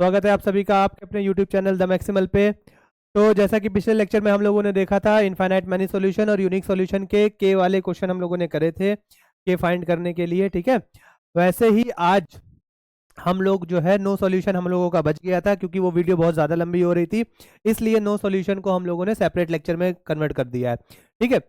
स्वागत है आप सभी का आपके अपने YouTube चैनल द मैक्सिमल पे। तो जैसा कि पिछले लेक्चर में हम लोगों ने देखा था इनफाइनाइट मैनी सॉल्यूशन और यूनिक सॉल्यूशन के वाले क्वेश्चन हम लोगों ने करे थे के फाइंड करने के लिए, ठीक है। वैसे ही आज हम लोग जो है नो सॉल्यूशन हम लोगों का बच गया था क्योंकि वो वीडियो बहुत ज़्यादा लंबी हो रही थी, इसलिए नो सॉल्यूशन को हम लोगों ने सेपरेट लेक्चर में कन्वर्ट कर दिया है, ठीक है।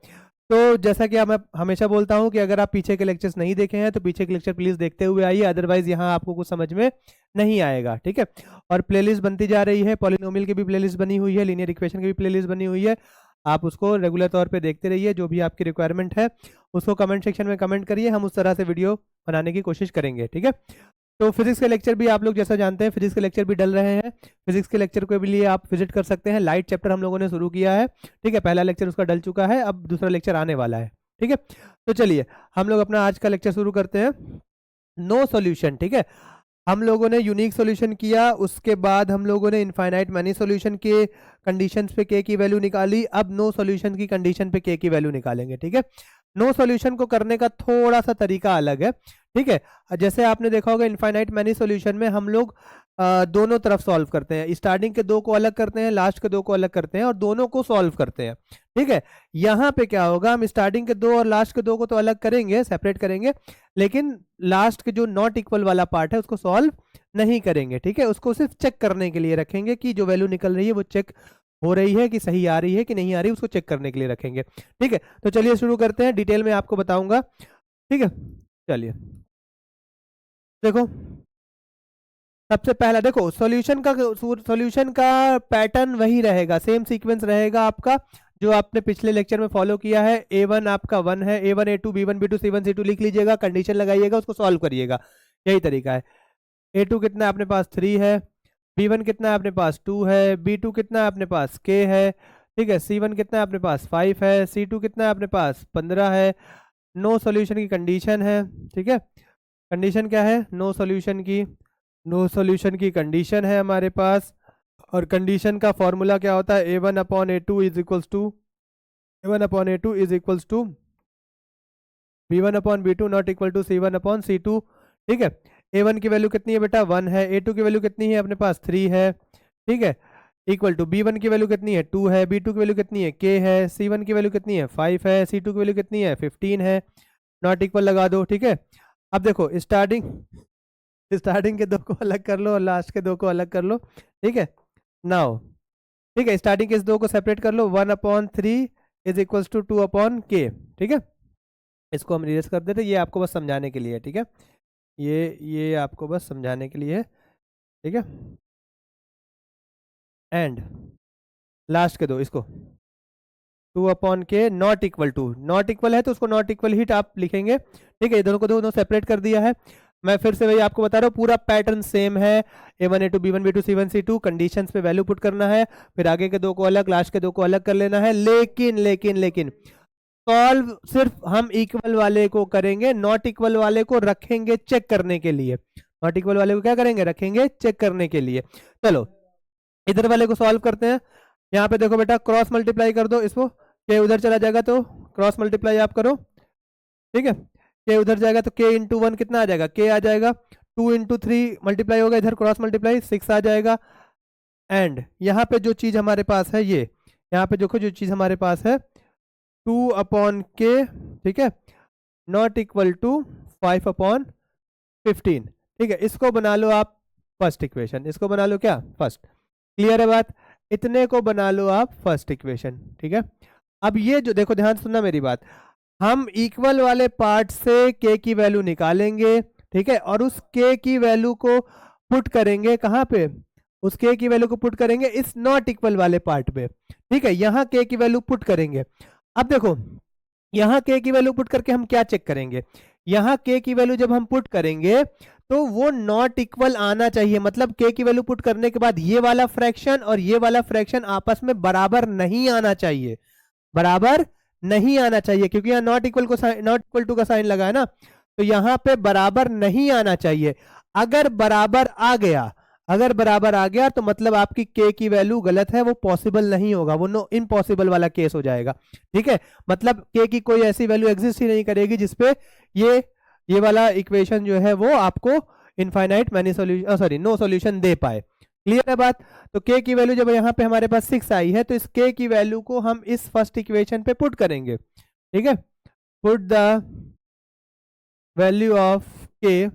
तो जैसा कि मैं हमेशा बोलता हूं कि अगर आप पीछे के लेक्चर्स नहीं देखे हैं तो पीछे के लेक्चर प्लीज़ देखते हुए आइए, अदरवाइज यहाँ आपको कुछ समझ में नहीं आएगा, ठीक है। और प्लेलिस्ट बनती जा रही है, पॉलिनोमियल की भी प्लेलिस्ट बनी हुई है, लीनियर इक्वेशन की भी प्लेलिस्ट बनी हुई है। आप उसको रेगुलर तौर पे देखते रहिए, जो भी आपकी रिक्वायरमेंट है उसको कमेंट सेक्शन में कमेंट करिए, हम उस तरह से वीडियो बनाने की कोशिश करेंगे, ठीक है। तो फिजिक्स के लेक्चर भी आप लोग जैसा जानते हैं फिजिक्स के लेक्चर भी डल रहे हैं, फिजिक्स के लेक्चर के भी लिए आप विजिट कर सकते हैं। लाइट चैप्टर हम लोगों ने शुरू किया है, ठीक है, पहला लेक्चर उसका डल चुका है, अब दूसरा लेक्चर आने वाला है, ठीक है। तो चलिए हम लोग अपना आज का लेक्चर शुरू करते हैं। नो सॉल्यूशन, ठीक है। हम लोगों ने यूनिक सॉल्यूशन किया, उसके बाद हम लोगों ने इनफाइनाइट मैनी सॉल्यूशन के कंडीशंस पे के की वैल्यू निकाली, अब नो सॉल्यूशन की कंडीशन पे के की वैल्यू निकालेंगे, ठीक है। नो सॉल्यूशन को करने का थोड़ा सा तरीका अलग है, ठीक है। जैसे आपने देखा होगा इनफाइनाइट मैनी सॉल्यूशन में हम लोग दोनों तरफ सॉल्व करते हैं, स्टार्टिंग के दो को अलग करते हैं, लास्ट के दो को अलग करते हैं और दोनों को सॉल्व करते हैं, ठीक है। यहाँ पे क्या होगा, हम स्टार्टिंग के दो और लास्ट के दो को तो अलग करेंगे, सेपरेट करेंगे, लेकिन लास्ट के जो नॉट इक्वल वाला पार्ट है उसको सॉल्व नहीं करेंगे, ठीक है। उसको सिर्फ चेक करने के लिए रखेंगे कि जो वैल्यू निकल रही है वो चेक हो रही है कि सही आ रही है कि नहीं आ रही, उसको चेक करने के लिए रखेंगे, ठीक है। तो चलिए शुरू करते हैं, डिटेल में आपको बताऊंगा, ठीक है। चलिए देखो, सबसे पहला देखो सॉल्यूशन का पैटर्न वही रहेगा, सेम सीक्वेंस रहेगा आपका जो आपने पिछले लेक्चर में फॉलो किया है। A1 आपका 1 है, A1 A2 B1 B2 C1 C2 लिख लीजिएगा, कंडीशन लगाइएगा, उसको सॉल्व करिएगा, यही तरीका है। A2 कितना है अपने पास 3 है, B1 कितना है अपने पास 2 है, B2 कितना है अपने पास K है, ठीक है। C1 कितना है अपने पास 5 है, C2 कितना है अपने पास 15 है। नो सॉल्यूशन की कंडीशन है, ठीक है। कंडीशन क्या है, नो सॉल्यूशन की कंडीशन है हमारे पास, और कंडीशन का फॉर्मूला क्या होता है, A1 upon A2 is equals to B1 upon B2 not equal to C1 upon C2, ठीक है। A1 की वैल्यू कितनी है बेटा 1 है, A2 की वैल्यू कितनी है अपने पास 3 है, ठीक है, इक्वल टू B1 की वैल्यू कितनी है 2 है, B2 की वैल्यू कितनी है K है, C1 की वैल्यू कितनी है 5 है, C2 की वैल्यू कितनी है 15 है, नॉट इक्वल लगा दो, ठीक है। अब देखो स्टार्टिंग के दो को अलग कर लो और लास्ट के दो को अलग कर लो, ठीक है। नाउ ठीक है, स्टार्टिंग के इस दो को सेपरेट कर लो, 1/3 इज इक्वल्स टू 2/k, ठीक है। इसको हम रिवर्स कर देते, ये आपको बस समझाने के लिए है, ठीक है। ये आपको बस समझाने के लिए है, ठीक है। एंड लास्ट के दो इसको 2/k नॉट इक्वल है तो उसको नॉट इक्वल ही आप लिखेंगे, ठीक है। ये दोनों को दोनों सेपरेट कर दिया है। मैं फिर से वही आपको बता रहा हूँ, पूरा पैटर्न सेम है, A1 A2 B1 B2 C1 C2, conditions पे वैल्यू पुट करना है, फिर आगे के दो को अलग, लास्ट के दो को अलग कर लेना है। लेकिन सॉल्व सिर्फ हम इक्वल वाले को करेंगे, नॉट इक्वल वाले को रखेंगे चेक करने के लिए। नॉट इक्वल वाले को क्या करेंगे, रखेंगे चेक करने के लिए। चलो इधर वाले को सॉल्व करते हैं। यहाँ पे देखो बेटा, क्रॉस मल्टीप्लाई कर दो इसको, के उधर चला जाएगा तो क्रॉस मल्टीप्लाई आप करो, ठीक है। के उधर जाएगा तो k इंटू 1 कितना आ जाएगा, k आ जाएगा। 2 इंटू 3 मल्टीप्लाई होगा, इधर क्रॉस मल्टीप्लाई 6 आ जाएगा। एंड यहाँ पे जो चीज हमारे पास है, ये यहाँ पे देखो जो चीज हमारे पास है 2/k, ठीक है, नॉट इक्वल टू 5/15, ठीक है। इसको बना लो आप फर्स्ट इक्वेशन, इसको बना लो क्या फर्स्ट, क्लियर है बात, इतने को बना लो आप फर्स्ट इक्वेशन, ठीक है। अब ये जो देखो, ध्यान सुनना मेरी बात, हम इक्वल वाले पार्ट से k की वैल्यू निकालेंगे, ठीक है, और उस k की वैल्यू को पुट करेंगे कहाँ पे, उस k की वैल्यू को पुट करेंगे इस नॉट इक्वल वाले पार्ट पे, ठीक है। यहाँ k की वैल्यू पुट करेंगे। अब देखो यहाँ k की वैल्यू पुट करके हम क्या चेक करेंगे, यहाँ k की वैल्यू जब हम पुट करेंगे तो वो नॉट इक्वल आना चाहिए, मतलब k की वैल्यू पुट करने के बाद ये वाला फ्रैक्शन और ये वाला फ्रैक्शन आपस में बराबर नहीं आना चाहिए, बराबर नहीं आना चाहिए, क्योंकि यहाँ नॉट इक्वल टू का साइन लगा है ना, तो यहाँ पे बराबर नहीं आना चाहिए। अगर बराबर आ गया तो मतलब आपकी k की वैल्यू गलत है, वो पॉसिबल नहीं होगा, वो इम्पॉसिबल वाला केस हो जाएगा, ठीक है। मतलब k की कोई ऐसी वैल्यू एग्जिस्ट ही नहीं करेगी जिसपे ये वाला इक्वेशन जो है वो आपको infinite many solution no solution दे पाए, क्लियर है बात। तो k की वैल्यू जब यहाँ पे हमारे पास 6 आई है तो इस k की वैल्यू को हम इस फर्स्ट इक्वेशन पे पुट करेंगे, ठीक है। Put the value of k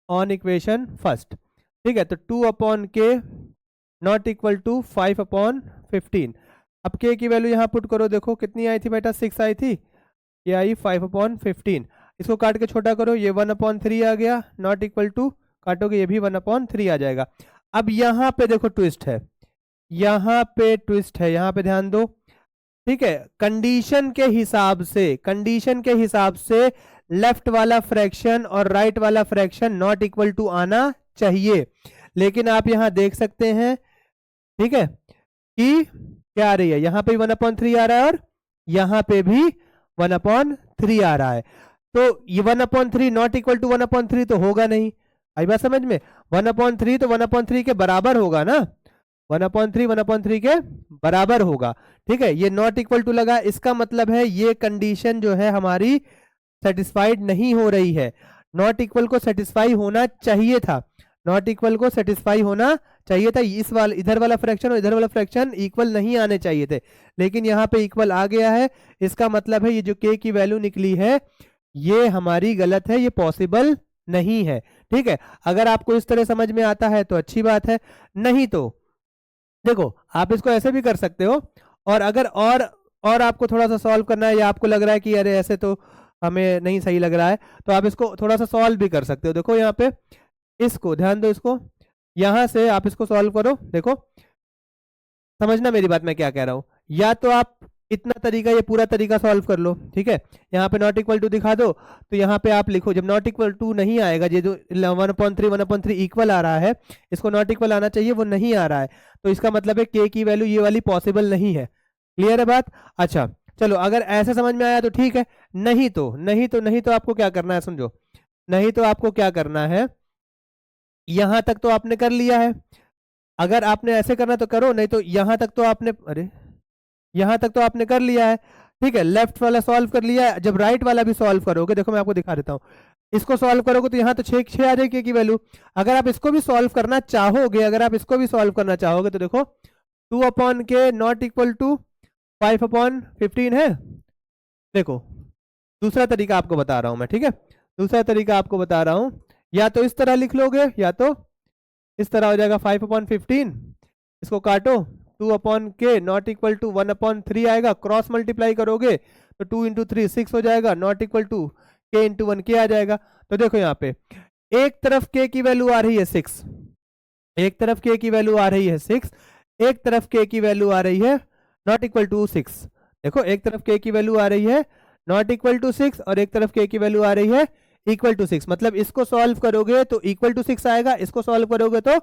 on equation first, ठीक है। तो 2/k नॉट इक्वल टू 5/15। अब k की वैल्यू यहाँ पुट करो, देखो कितनी आई थी बेटा, 6 आई थी, ये आई 5/15। इसको काट के छोटा करो, ये 1/3 आ गया, नॉट इक्वल टू, काटोगे ये भी 1/3 आ जाएगा। अब यहाँ पे देखो ट्विस्ट है, यहाँ पे ट्विस्ट है, यहाँ पे ध्यान दो, ठीक है। कंडीशन के हिसाब से, कंडीशन के हिसाब से लेफ्ट वाला फ्रैक्शन और राइट वाला फ्रैक्शन नॉट इक्वल टू आना चाहिए, लेकिन आप यहां देख सकते हैं, ठीक है, कि क्या आ रही है, यहां पे 1/3 आ रहा है और यहां पे भी 1/3 आ रहा है। तो ये 1/3 नॉट इक्वल टू 1/3 तो होगा नहीं, आई बात समझ में। 1/3 तो 1/3 के बराबर होगा ना, 1/3 के बराबर होगा, ठीक है। ये नॉट इक्वल टू लगा, इसका मतलब है ये कंडीशन जो है हमारी सेटिस्फाइड नहीं हो रही है। नॉट इक्वल को सेटिस्फाई होना चाहिए था, नॉट इक्वल को सेटिस्फाई होना चाहिए था, इस वाला इधर वाला फ्रैक्शन और इधर वाला फ्रैक्शन इक्वल नहीं आने चाहिए थे, लेकिन यहाँ पे इक्वल आ गया है। इसका मतलब है ये जो k की वैल्यू निकली है ये हमारी गलत है, ये पॉसिबल नहीं है, ठीक है। अगर आपको इस तरह समझ में आता है तो अच्छी बात है, नहीं तो देखो आप इसको ऐसे भी कर सकते हो, और अगर और आपको थोड़ा सा सॉल्व करना है या आपको लग रहा है कि अरे ऐसे तो हमें नहीं सही लग रहा है, तो आप इसको थोड़ा सा सॉल्व भी कर सकते हो। देखो यहाँ पे इसको ध्यान दो, इसको यहां से आप इसको सॉल्व करो, देखो समझना मेरी बात मैं क्या कह रहा हूं। या तो आप इतना तरीका, ये पूरा तरीका सॉल्व कर लो, ठीक है। यहाँ पे नॉट इक्वल टू दिखा दो, तो यहाँ पे आप लिखो, जब नॉट इक्वल टू नहीं आएगा, ये जो 1/3 इक्वल आ रहा है, इसको नॉट इक्वल आना चाहिए, वो नहीं आ रहा है, तो इसका मतलब है k की वैल्यू ये वाली पॉसिबल नहीं है। क्लियर है बात। अच्छा चलो, अगर ऐसे समझ में आया तो ठीक है, नहीं तो आपको क्या करना है, समझो, नहीं तो आपको क्या करना है, यहां तक तो आपने कर लिया है, अगर आपने ऐसे करना तो करो, नहीं तो यहां तक तो आपने, अरे यहां तक तो आपने कर लिया है, ठीक है। लेफ्ट वाला सॉल्व कर लिया है, जब राइट वाला भी सॉल्व करोगे, देखो मैं आपको दिखा देता हूं, इसको सॉल्व करोगे तो यहाँ तो 6 आ जाएगी की वैल्यू। अगर आप इसको भी सॉल्व करना चाहोगे, अगर आप इसको भी सॉल्व करना चाहोगे तो देखो 2/k नॉट इक्वल टू 5/15 है। देखो दूसरा तरीका आपको बता रहा हूं मैं, ठीक है, दूसरा तरीका आपको बता रहा हूं, या तो इस तरह लिख लोगे या तो इस तरह हो जाएगा 5/15, इसको काटो, 2/k नॉट इक्वल टू 1/3 आएगा, क्रॉस मल्टीप्लाई करोगे तो 2 × 3 6 हो जाएगा, not equal to k × 1 k आ जाएगा। तो देखो यहाँ पे एक तरफ k की वैल्यू आ रही है 6, एक तरफ k की वैल्यू आ रही है 6, एक तरफ k की वैल्यू आ रही है नॉट इक्वल टू 6। देखो एक तरफ k की वैल्यू आ रही है नॉट इक्वल टू 6 और एक तरफ k की वैल्यू आ रही है इक्वल टू 6, मतलब इसको सॉल्व करोगे तो इक्वल टू 6 आएगा, इसको सॉल्व करोगे तो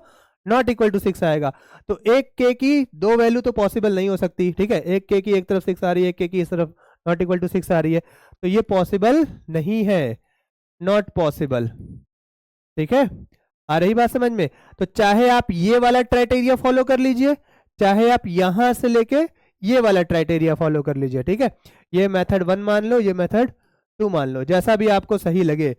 नॉट इक्वल टू 6 आएगा। तो एक k की दो वैल्यू तो पॉसिबल नहीं हो सकती, ठीक है, एक k की एक तरफ 6 आ रही है, एक k की इस तरफ नॉट इक्वल टू 6 आ रही है, तो ये पॉसिबल नहीं है, नॉट पॉसिबल, ठीक है। आ रही बात समझ में। तो चाहे आप ये वाला क्राइटेरिया फॉलो कर लीजिए, चाहे आप यहां से लेके ये वाला क्राइटेरिया फॉलो कर लीजिए, ठीक है। ये मेथड 1 मान लो, ये मेथड 2 मान लो, जैसा भी आपको सही लगे,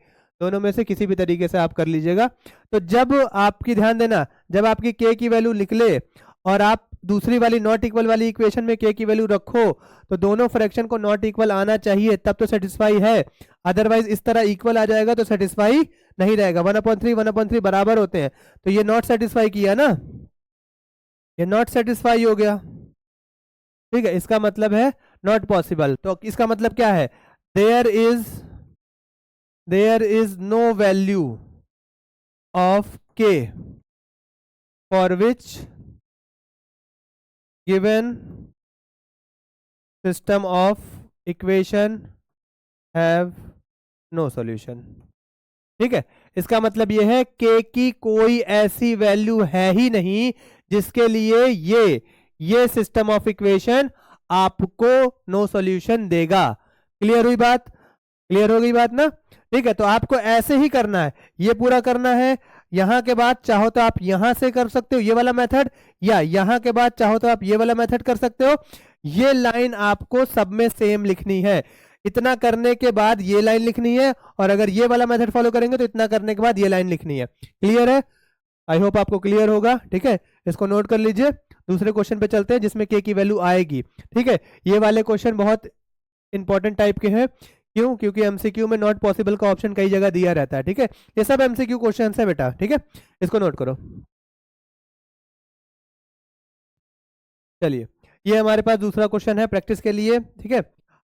दोनों में से किसी भी तरीके से आप कर लीजिएगा। तो जब आपकी, ध्यान देना, जब आपकी k की वैल्यू निकले और आप दूसरी वाली नॉट इक्वल वाली इक्वेशन में k की वैल्यू रखो, तो दोनों फ्रैक्शन को नॉट इक्वल आना चाहिए, तब तो सेटिस्फाई है, अदरवाइज इस तरह इक्वल आ जाएगा तो सेटिस्फाई नहीं रहेगा। 1/3 बराबर होते हैं, तो ये नॉट सेटिस्फाई किया ना, ये नॉट सेटिस्फाई हो गया, ठीक है, इसका मतलब है नॉट पॉसिबल। तो इसका मतलब क्या है, there is no value of k for which given system of equation have no solution, ठीक है। इसका मतलब यह है k की कोई ऐसी वैल्यू है ही नहीं जिसके लिए ये सिस्टम ऑफ इक्वेशन आपको नो सॉल्यूशन देगा। क्लियर हुई बात, क्लियर हो गई बात ना, ठीक है। तो आपको ऐसे ही करना है, ये पूरा करना है, यहां के बाद चाहो तो आप यहां से कर सकते हो ये वाला मेथड, या यहां के बाद चाहो तो आप ये वाला मेथड कर सकते हो। ये लाइन आपको सब में सेम लिखनी है, इतना करने के बाद ये लाइन लिखनी है, और अगर ये वाला मेथड फॉलो करेंगे तो इतना करने के बाद ये लाइन लिखनी है। क्लियर है, आई होप आपको क्लियर होगा, ठीक है। इसको नोट कर लीजिए। दूसरे क्वेश्चन पे चलते हैं जिसमें के की वैल्यू आएगी, ठीक है। ये वाले क्वेश्चन बहुत इंपॉर्टेंट टाइप के हैं। क्यों? क्योंकि एमसीक्यू में नॉट पॉसिबल का ऑप्शन कई जगह दिया रहता है, ठीक है। ये सब एमसीक्यू क्वेश्चन है बेटा, ठीक है। इसको नोट करो। चलिए, ये हमारे पास दूसरा क्वेश्चन है प्रैक्टिस के लिए, ठीक है।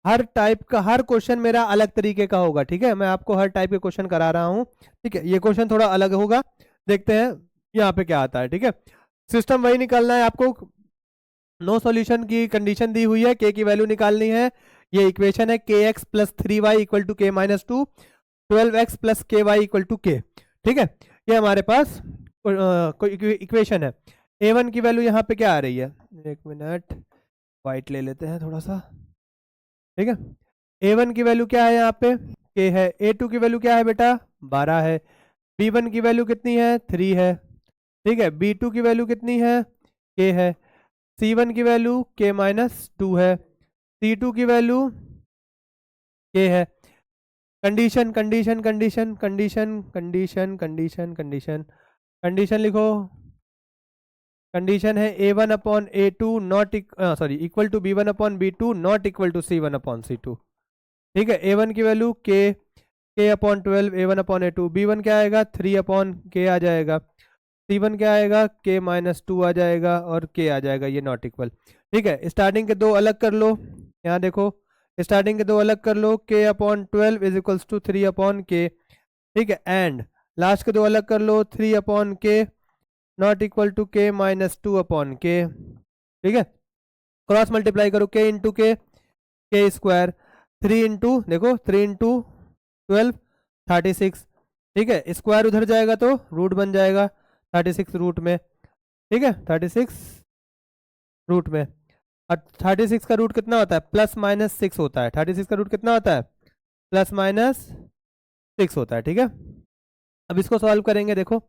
हर टाइप का हर क्वेश्चन मेरा अलग तरीके का होगा, ठीक है। मैं आपको हर टाइप के क्वेश्चन करा रहा हूँ, ठीक है। ये क्वेश्चन थोड़ा अलग होगा, देखते हैं यहाँ पे क्या आता है, ठीक है। सिस्टम वही निकालना है आपको। नो सॉल्यूशन की कंडीशन दी हुई है, के की वैल्यू निकालनी है। ये इक्वेशन है k x plus 3y equal to k minus 2, 12x plus k y equal to k, ठीक है। ये हमारे पास कोई इक्वेशन है। a1 की वैल्यू यहाँ पे क्या आ रही है, एक मिनट, वाइट ले लेते हैं थोड़ा सा, ठीक है। a1 की वैल्यू क्या है यहाँ पे, k है। a2 की वैल्यू क्या है बेटा, 12 है। b1 की वैल्यू कितनी है, 3 है, ठीक है। b2 की वैल्यू कितनी है, k है। c1 की वैल्यू k माइनस 2 है। c2 की वैल्यू k है। Condition condition condition condition condition condition condition condition लिखो। कंडीशन है a1 upon a2 not equal to b1 upon b2 not equal to c1 upon c2, ठीक है। a1 की value k upon 12 a1 upon a2, b1 क्या आएगा 3 upon k आ जाएगा, c1 क्या आएगा k माइनस 2 आ जाएगा और k आ जाएगा, ये नॉट इक्वल, ठीक है। स्टार्टिंग के दो अलग कर लो, यहाँ देखो स्टार्टिंग के दो अलग कर लो, k upon 12 is equals to 3 upon k, ठीक है। एंड लास्ट के दो अलग कर लो, 3 upon k not equal to k minus 2 upon k, ठीक है। क्रॉस मल्टीप्लाई करो, k into k square, 3 into देखो 3 इंटू 12 36, ठीक है। स्क्वायर उधर जाएगा तो रूट बन जाएगा 36 रूट में, ठीक है। 36 रूट में, और 36 का रूट कितना होता है, प्लस माइनस 6 होता है। 36 का रूट कितना होता है, प्लस माइनस 6 होता है, ठीक है। अब इसको सॉल्व करेंगे, देखो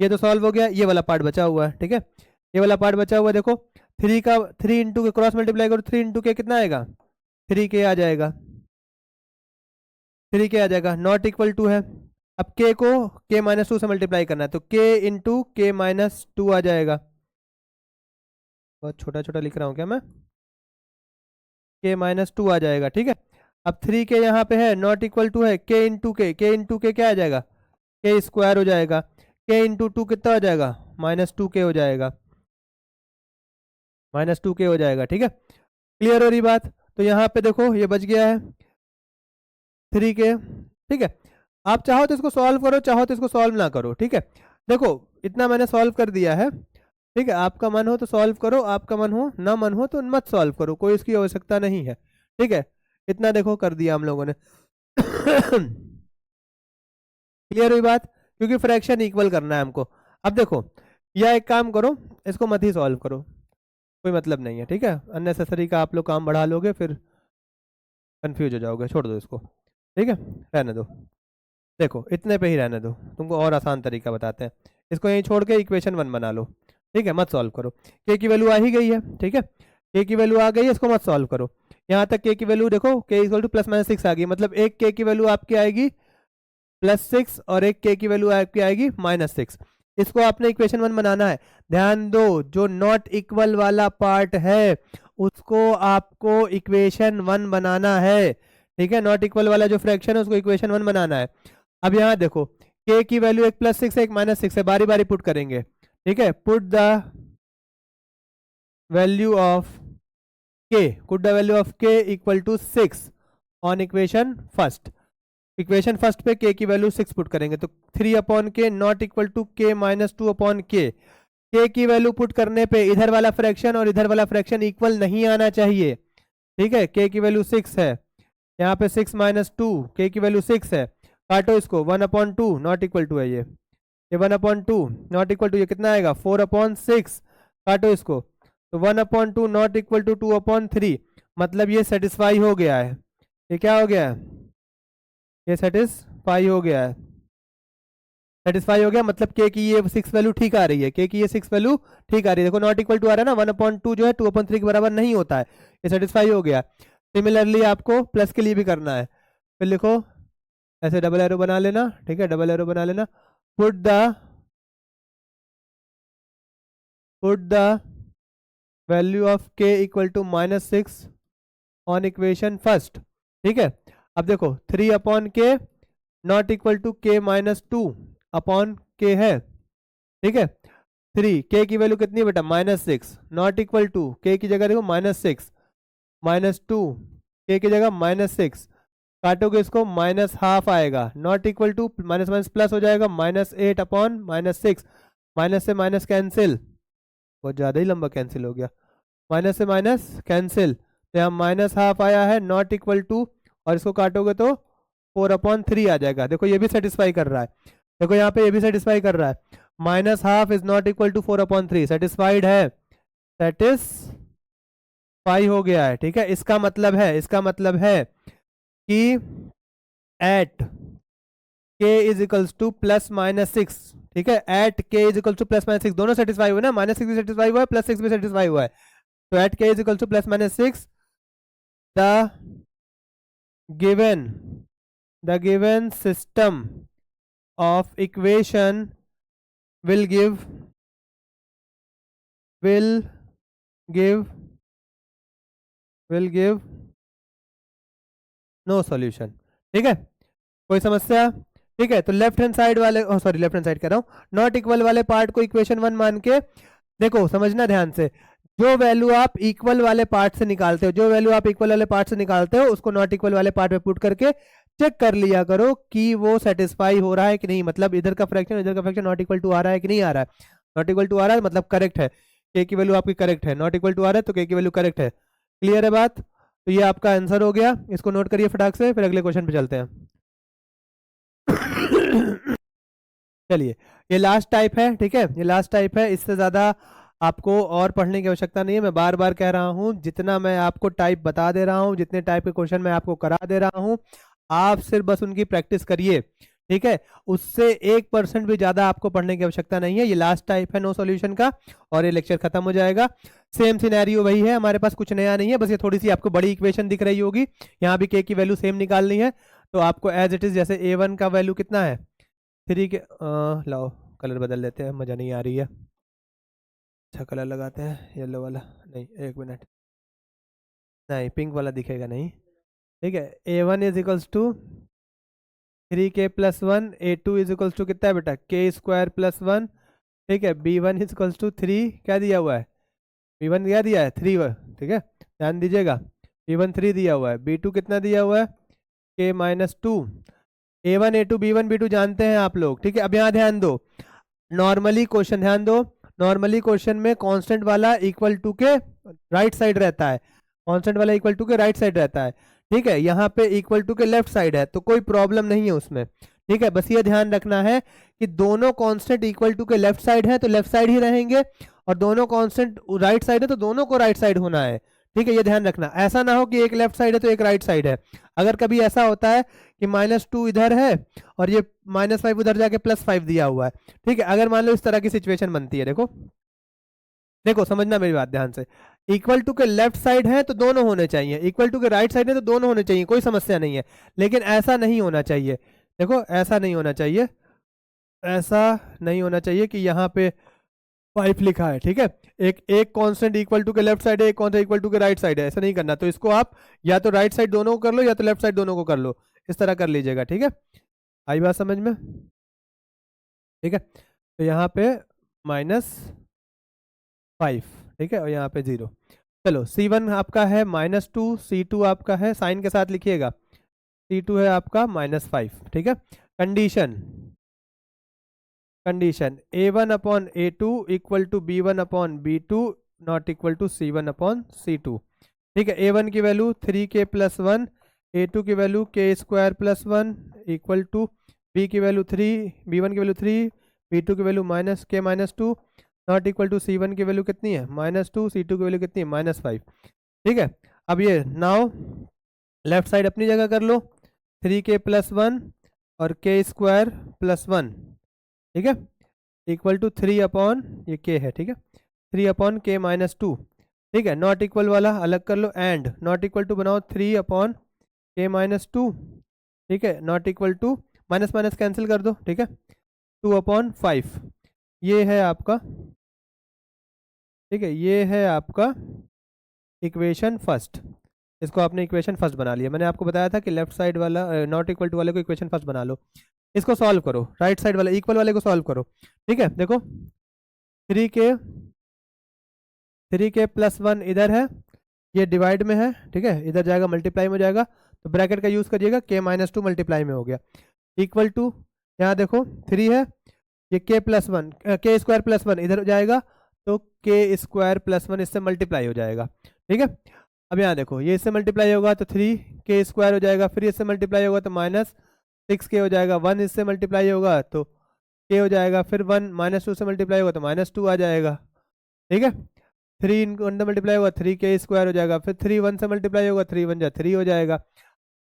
ये तो सॉल्व हो गया, ये वाला पार्ट बचा हुआ है, ठीक है। ये वाला पार्ट बचा हुआ है, देखो 3 इंटू के क्रॉस मल्टीप्लाई करो, 3 इंटू के कितना आएगा, 3k आ जाएगा, 3k आ जाएगा, नॉट इक्वल टू है। अब k को k माइनस 2 से मल्टीप्लाई करना है, तो k इंटू के माइनस 2 आ जाएगा। बहुत छोटा छोटा लिख रहा हूँ क्या मैं, k माइनस 2 आ जाएगा, ठीक है। अब 3k यहाँ पे है, नॉट इक्वल टू है, k इंटू के क्या आ जाएगा, k स्क्वायर हो जाएगा, k इंटू 2 कितना हो जाएगा, माइनस 2k हो जाएगा, माइनस 2k हो जाएगा, ठीक है। क्लियर हो रही बात, तो यहाँ पे देखो ये बच गया है 3k, ठीक है। आप चाहो तो इसको सॉल्व करो, चाहो तो इसको सॉल्व ना करो, ठीक है। देखो इतना मैंने सॉल्व कर दिया है, ठीक है। आपका मन हो तो सॉल्व करो, आपका मन हो ना मन हो तो मत सॉल्व करो, कोई इसकी आवश्यकता नहीं है, ठीक है। इतना देखो कर दिया हम लोगों ने। क्लियर हुई बात, क्योंकि फ्रैक्शन इक्वल करना है हमको। अब देखो, या एक काम करो, इसको मत ही सॉल्व करो, कोई मतलब नहीं है, ठीक है। अननेसेसरी का आप लोग काम बढ़ा लोगे, फिर कंफ्यूज हो जाओगे, छोड़ दो इसको, ठीक है, रहने दो। देखो इतने पे ही रहने दो, तुमको और आसान तरीका बताते हैं। इसको यहीं छोड़ के इक्वेशन 1 बना लो, ठीक है, मत सॉल्व करो। के की वैल्यू आ ही गई है, ठीक है, के की वैल्यू आ गई है, इसको मत सॉल्व करो। यहाँ तक के की वैल्यू देखो, के इक्वल टू प्लस माइनस 6 आ गई, मतलब एक के की वैल्यू आपकी आएगी +6 और एक के की वैल्यू आपकी आएगी -6। इसको आपने इक्वेशन 1 बनाना है। ध्यान दो, जो नॉट इक्वल वाला पार्ट है उसको आपको इक्वेशन 1 बनाना है, ठीक है। नॉट इक्वल वाला जो फ्रैक्शन है उसको इक्वेशन 1 बनाना है। अब यहाँ देखो, के की वैल्यू एक +6 है, एक -6 है, बारी बारी पुट करेंगे, ठीक है। पुट द वैल्यू ऑफ के equal to 6 on equation first. Equation first पे के की वैल्यू 6 पुट करेंगे, तो 3 अपॉन के not equal to k minus 2 upon के की वैल्यू पुट करने पे इधर वाला फ्रैक्शन और इधर वाला फ्रैक्शन इक्वल नहीं आना चाहिए, ठीक है। के की वैल्यू 6 है, यहाँ पे 6 माइनस 2, के की वैल्यू 6 है, काटो इसको, 1 अपॉन 2 नॉट इक्वल टू है ये 1 अपॉन 2 नॉट इक्वल टू, ये कितना आएगा 4 अपॉन 6, काटो इसको, तो 1 upon 2 not equal to 2 upon 3, मतलब ये सेटिस्फाई हो गया है। ये क्या हो गया है, ये सेटिस्फाई हो गया है, सेटिस्फाई हो गया, मतलब के की ये 6 वैल्यू ठीक आ रही है, के की ये 6 वैल्यू ठीक आ रही है। देखो नॉट इक्वल टू आ रहा है ना, 1/2 जो है 2/3 के बराबर नहीं होता है, ये सेटिस्फाई हो गया। सिमिलरली आपको प्लस के लिए भी करना है, फिर लिखो ऐसे डबल एरो बना लेना, ठीक है, डबल एरो बना लेना, put the put the value of के equal to -6 on equation first. ठीक है, अब देखो 3 अपॉन के नॉट इक्वल टू के -2 अपॉन के है। ठीक है, 3 के की वैल्यू कितनी है बेटा -6 नॉट इक्वल टू के की जगह देखो -6 -2 के की जगह -6 काटोगे इसको -½ आएगा not equal to minus minus plus हो जाएगा -8 अपॉन -6 माइनस से माइनस कैंसिल, बहुत ज़्यादा ही लंबा कैंसिल हो गया, माइनस से माइनस कैंसिल, तो यहाँ -½ आया है नॉट इक्वल टू और इसको काटोगे तो 4/3 आ जाएगा। देखो ये भी सेटिस्फाई कर रहा है, देखो यहाँ पे ये भी सेटिस्फाई कर रहा है, -½ is not equal to 4/3 satisfied है, सेटिस्फाई हो गया है। ठीक है, इसका मतलब है कि eight k is equals to +-6। ठीक है, eight k is equal to +-6 दोनों सेटिस्फाई हुए ना, -6 भी सेटिस्फाई हुआ है, +6 भी सेटिस्फाई हुआ है, तो at k is equal to +-6 the given system of equation will give no solution. ठीक है, कोई समस्या? ठीक है, तो लेफ्ट हैंड साइड वाले लेफ्ट हैंड साइड कह रहा हूँ, नॉट इक्वल वाले पार्ट को इक्वेशन 1 मान के देखो, समझना ध्यान से, जो वैल्यू आप इक्वल वाले पार्ट से निकालते हो उसको नॉट इक्वल वाले पार्ट में पुट करके चेक कर लिया करो कि वो सेटिस्फाई हो रहा है कि नहीं, मतलब इधर का फ्रैक्शन नॉट इक्वल टू आ रहा है कि नहीं आ रहा है, नॉट इक्वल टू आ रहा है मतलब करेक्ट है, के की वैल्यू आपकी करेक्ट है, नॉट इक्वल टू आ रहा है तो के की वैल्यू करेक्ट है। क्लियर है बात? तो ये आपका आंसर हो गया, इसको नोट करिए फटाक से, फिर अगले क्वेश्चन पे चलते हैं। चलिए, ये लास्ट टाइप है। ठीक है, ये लास्ट टाइप है, इससे ज़्यादा आपको और पढ़ने की आवश्यकता नहीं है। मैं बार बार कह रहा हूँ, जितना मैं आपको टाइप बता दे रहा हूँ, जितने टाइप के क्वेश्चन मैं आपको करा दे रहा हूँ, आप सिर्फ बस उनकी प्रैक्टिस करिए। ठीक है, उससे 1% भी ज़्यादा आपको पढ़ने की आवश्यकता नहीं है। ये लास्ट टाइप है नो सॉल्यूशन का और ये लेक्चर खत्म हो जाएगा। सेम सिनेरियो वही है, हमारे पास कुछ नया नहीं है, बस ये थोड़ी सी आपको बड़ी इक्वेशन दिख रही होगी, यहाँ भी के की वैल्यू सेम निकालनी है, तो आपको एज इट इज़, जैसे A1 का वैल्यू कितना है 3 के लाओ कलर बदल लेते हैं, मज़ा नहीं आ रही है, अच्छा कलर लगाते हैं येलो वाला, नहीं 1 मिनट, नहीं पिंक वाला दिखेगा नहीं। ठीक है, A1 is equals to 3k+1, A2 is equals to कितना है बेटा k² + 1। ठीक है, B1 इज इक्वल्स टू 3, क्या दिया हुआ है B1 क्या दिया है 3। ठीक है, ध्यान दीजिएगा, B1 3 दिया हुआ है, B2 कितना दिया हुआ है k-2। A1 A2 B1 B2 जानते हैं आप लोग। ठीक है, अब यहाँ ध्यान दो, नॉर्मली क्वेश्चन ध्यान दो, नॉर्मली क्वेश्चन में कांस्टेंट वाला इक्वल टू के राइट साइड रहता है, कांस्टेंट वाला इक्वल टू के राइट साइड रहता है। ठीक है, यहाँ पे इक्वल टू के लेफ्ट साइड है, तो कोई प्रॉब्लम नहीं है उसमें। ठीक है, बस ये ध्यान रखना है कि दोनों कांस्टेंट इक्वल टू के लेफ्ट साइड है तो लेफ्ट साइड ही रहेंगे, और दोनों कांस्टेंट राइट साइड है तो दोनों को राइट साइड होना है। ठीक है, ये ध्यान रखना, ऐसा ना हो कि एक लेफ्ट साइड है तो एक राइट साइड है। अगर कभी ऐसा होता है कि -2 इधर है और ये -5 उधर जाके +5 दिया हुआ है, ठीक है, अगर मान लो इस तरह की सिचुएशन बनती है, देखो देखो समझना मेरी बात ध्यान से, इक्वल टू के लेफ्ट साइड है तो दोनों होने चाहिए, इक्वल टू के राइट साइड है तो दोनों होने चाहिए, कोई समस्या नहीं है, लेकिन ऐसा नहीं होना चाहिए। देखो ऐसा नहीं होना चाहिए, ऐसा नहीं होना चाहिए कि यहाँ पे 5 लिखा है। ठीक है, एक कांस्टेंट इक्वल टू के लेफ्ट साइड है, एक कांस्टेंट इक्वल टू के राइट साइड है, ऐसा नहीं करना। तो इसको आप या तो राइट साइड दोनों को कर लो या तो लेफ्ट साइड दोनों को कर लो, इस तरह कर लीजिएगा। ठीक है, आई बात समझ में? ठीक है, तो यहाँ पे -5, ठीक है, और यहाँ पे 0। चलो C1 आपका है -2, C2 आपका है, साइन के साथ लिखिएगा, C2 है आपका -5। ठीक है, condition A1/A2 equal to B1/B2 not equal to C1/C2। ठीक है, A1 की वैल्यू 3k+1, A2 की value k² + 1 equal to B की वैल्यू 3, B1 की वैल्यू 3, B2 की value -k-2 not equal to C1 की वैल्यू कितनी है -2, C2 की वैल्यू कितनी है -5। ठीक है, अब ये नाउ लेफ्ट साइड अपनी जगह कर लो, 3k+1 और k² + 1। ठीक है, इक्वल टू 3 अपॉन ये k है। ठीक है, 3/k-2। ठीक है, नॉट इक्वल वाला अलग कर लो, एंड नॉट इक्वल टू बनाओ 3/k-2। ठीक है, not equal to minus minus cancel कर दो। ठीक है, 2/5 ये है आपका ठीक है, ये है आपका इक्वेशन फर्स्ट। इसको आपने इक्वेशन फर्स्ट बना लिया। मैंने आपको बताया था कि लेफ्ट साइड वाला नॉट इक्वल टू वाले को इक्वेशन फर्स्ट बना लो। इसको सॉल्व करो, राइट साइड वाला इक्वल वाले को सॉल्व करो। ठीक है, देखो 3k प्लस 1 इधर है, ये डिवाइड में है। ठीक है, इधर जाएगा मल्टीप्लाई में हो जाएगा, तो ब्रैकेट का यूज़ करिएगा, k-2 मल्टीप्लाई में हो गया इक्वल टू, यहाँ देखो 3 है, ये k+1 k² + 1 इधर हो जाएगा, तो k² + 1 इससे मल्टीप्लाई हो जाएगा। ठीक है, अब यहाँ देखो ये इससे मल्टीप्लाई होगा तो 3k² हो जाएगा, फिर इससे मल्टीप्लाई होगा तो -6k हो जाएगा, 1 इससे मल्टीप्लाई होगा तो k हो जाएगा, फिर 1 -2 से मल्टीप्लाई होगा तो -2 आ जाएगा। ठीक है, 3 इनको अंदर मल्टीप्लाई होगा 3k² हो जाएगा, फिर 3 1 से मल्टीप्लाई होगा 3 1 जा 3 हो जाएगा,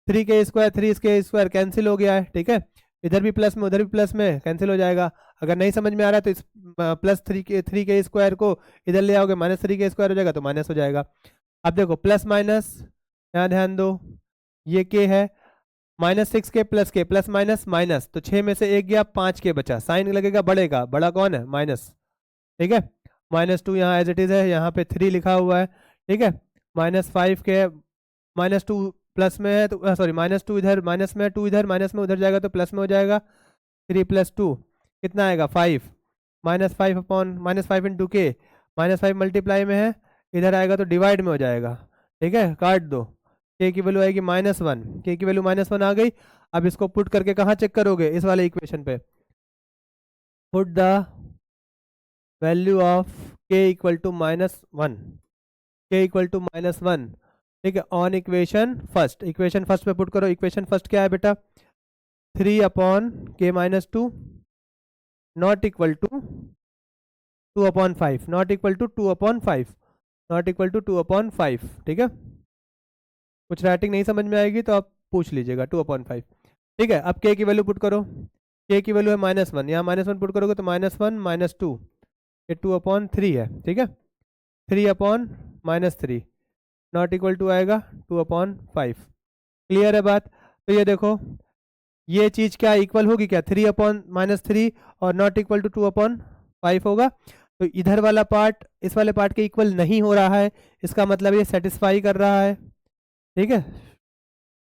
3k² 3k² कैंसिल हो गया है। ठीक है, इधर भी प्लस में उधर भी प्लस में कैंसिल हो जाएगा। अगर नहीं समझ में आ रहा है तो इस प्लस 3k² को इधर ले आओगे, -3k² हो जाएगा तो माइनस हो जाएगा। अब देखो प्लस माइनस, यहाँ ध्यान दो, ये k है, -6k + k plus minus minus, तो 6 में से 1 गया, 5k बचा, साइन लगेगा बड़े का, बड़ा कौन है माइनस। ठीक है, -2 यहाँ एज इट इज़ है, यहाँ पे 3 लिखा हुआ है। ठीक है, -5k -2 प्लस में है तो सॉरी -2 इधर माइनस में है, 2 इधर माइनस में उधर जाएगा तो प्लस में हो जाएगा, 3 + 2 कितना आएगा 5, -5 अपॉन -5 × k, -5 मल्टीप्लाई में है, इधर आएगा तो डिवाइड में हो जाएगा। ठीक है, काट दो, k की वैल्यू आएगी -1, k की वैल्यू -1 आ गई। अब इसको पुट करके कहाँ चेक करोगे, इस वाले इक्वेशन पे, put the value of k = -1, k = -1। ठीक है, on equation first, equation first पे पुट करो। इक्वेशन फर्स्ट क्या है बेटा, 3/k-2 not equal to 2/5, not equal to 2/5, not equal to 2/5। ठीक है, कुछ राइटिंग नहीं समझ में आएगी तो आप पूछ लीजिएगा, 2/5। ठीक है, अब k की वैल्यू पुट करो, k की वैल्यू है -1, यहाँ -1 पुट करोगे तो -1 -2, ये 2/3 है। ठीक है, 3/-3 नॉट इक्वल टू आएगा 2/5। क्लियर है बात। तो ये देखो ये चीज़ क्या इक्वल होगी, क्या 3/-3 और नॉट इक्वल टू 2/5 होगा। तो इधर वाला पार्ट इस वाले पार्ट के इक्वल नहीं हो रहा है, इसका मतलब ये सेटिस्फाई कर रहा है। ठीक है,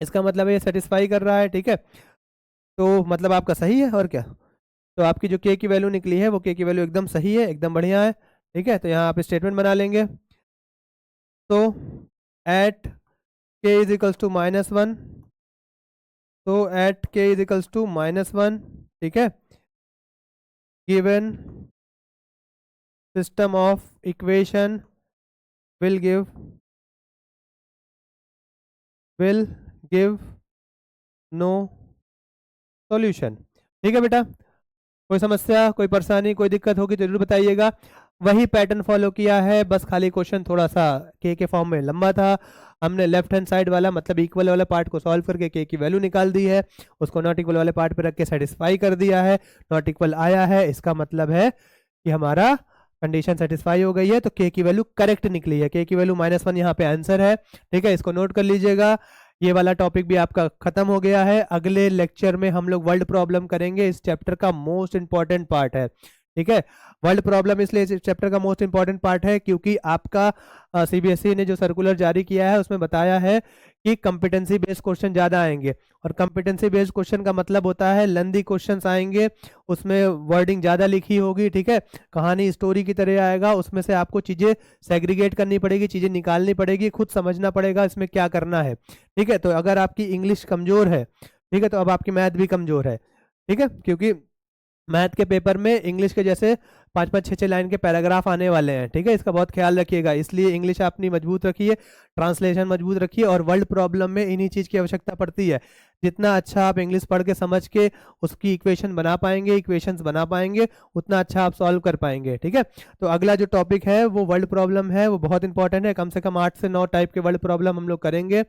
इसका मतलब ये सेटिस्फाई कर रहा है। ठीक है, तो मतलब आपका सही है और क्या। तो आपकी जो k की वैल्यू निकली है वो k की वैल्यू एकदम सही है, एकदम बढ़िया है। ठीक है, तो यहाँ आप स्टेटमेंट बना लेंगे, तो एट k = -1, तो एट k = -1, ठीक है, given system of equation will give no solution. ठीक है बेटा, कोई समस्या कोई परेशानी कोई दिक्कत होगी तो जरूर बताइएगा। वही पैटर्न फॉलो किया है, बस खाली क्वेश्चन थोड़ा सा के फॉर्म में लंबा था। हमने लेफ्ट हैंड साइड वाला मतलब इक्वल वाला पार्ट को सॉल्व करके के की वैल्यू निकाल दी है, उसको नॉट इक्वल वाले पार्ट पे रख के सेटिस्फाई कर दिया है, नॉट इक्वल आया है, इसका मतलब है कि हमारा कंडीशन सेटिस्फाई हो गई है, तो के की वैल्यू करेक्ट निकली है। के की वैल्यू -1 यहाँ पे आंसर है। ठीक है, इसको नोट कर लीजिएगा। ये वाला टॉपिक भी आपका खत्म हो गया है। अगले लेक्चर में हम लोग वर्ल्ड प्रॉब्लम करेंगे, इस चैप्टर का मोस्ट इंपॉर्टेंट पार्ट है। ठीक है, वर्ल्ड प्रॉब्लम इसलिए इस चैप्टर का मोस्ट इंपॉर्टेंट पार्ट है क्योंकि आपका सीबीएसई ने जो सर्कुलर जारी किया है उसमें बताया है कि कंपिटेंसी बेस्ड क्वेश्चन ज़्यादा आएंगे, और कंपिटेंसी बेस्ड क्वेश्चन का मतलब होता है लेंदी क्वेश्चंस आएंगे, उसमें वर्डिंग ज़्यादा लिखी होगी। ठीक है, कहानी स्टोरी की तरह आएगा, उसमें से आपको चीज़ें सेग्रीगेट करनी पड़ेगी, चीज़ें निकालनी पड़ेगी, खुद समझना पड़ेगा इसमें क्या करना है। ठीक है, तो अगर आपकी इंग्लिश कमज़ोर है, ठीक है, तो अब आपकी मैथ भी कमज़ोर है। ठीक है, क्योंकि मैथ के पेपर में इंग्लिश के जैसे 5-5 6-6 लाइन के पैराग्राफ आने वाले हैं। ठीक है, इसका बहुत ख्याल रखिएगा, इसलिए इंग्लिश अपनी मजबूत रखिए, ट्रांसलेशन मजबूत रखिए, और वर्ल्ड प्रॉब्लम में इन्हीं चीज़ की आवश्यकता पड़ती है। जितना अच्छा आप इंग्लिश पढ़ के समझ के उसकी इक्वेशन बना पाएंगे, इक्वेशंस बना पाएंगे, उतना अच्छा आप सॉल्व कर पाएंगे। ठीक है, तो अगला जो टॉपिक है वो वर्ल्ड प्रॉब्लम है, वो बहुत इंपॉर्टेंट है। कम से कम 8 से 9 टाइप के वर्ल्ड प्रॉब्लम हम लोग करेंगे।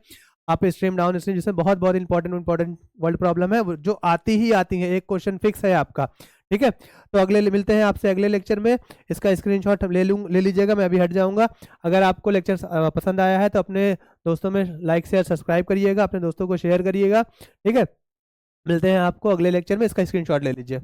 आप स्ट्रीम डाउन स्ट्रीम जिसमें बहुत बहुत इंपॉर्टेंट वर्ल्ड प्रॉब्लम है, जो आती ही आती है, एक क्वेश्चन फिक्स है आपका। ठीक है, तो अगले मिलते हैं आपसे अगले लेक्चर में। इसका स्क्रीनशॉट ले लीजिएगा, मैं अभी हट जाऊंगा। अगर आपको लेक्चर पसंद आया है तो अपने दोस्तों में लाइक शेयर सब्सक्राइब करिएगा, अपने दोस्तों को शेयर करिएगा। ठीक है, मिलते हैं आपको अगले लेक्चर में, इसका स्क्रीनशॉट ले लीजिए।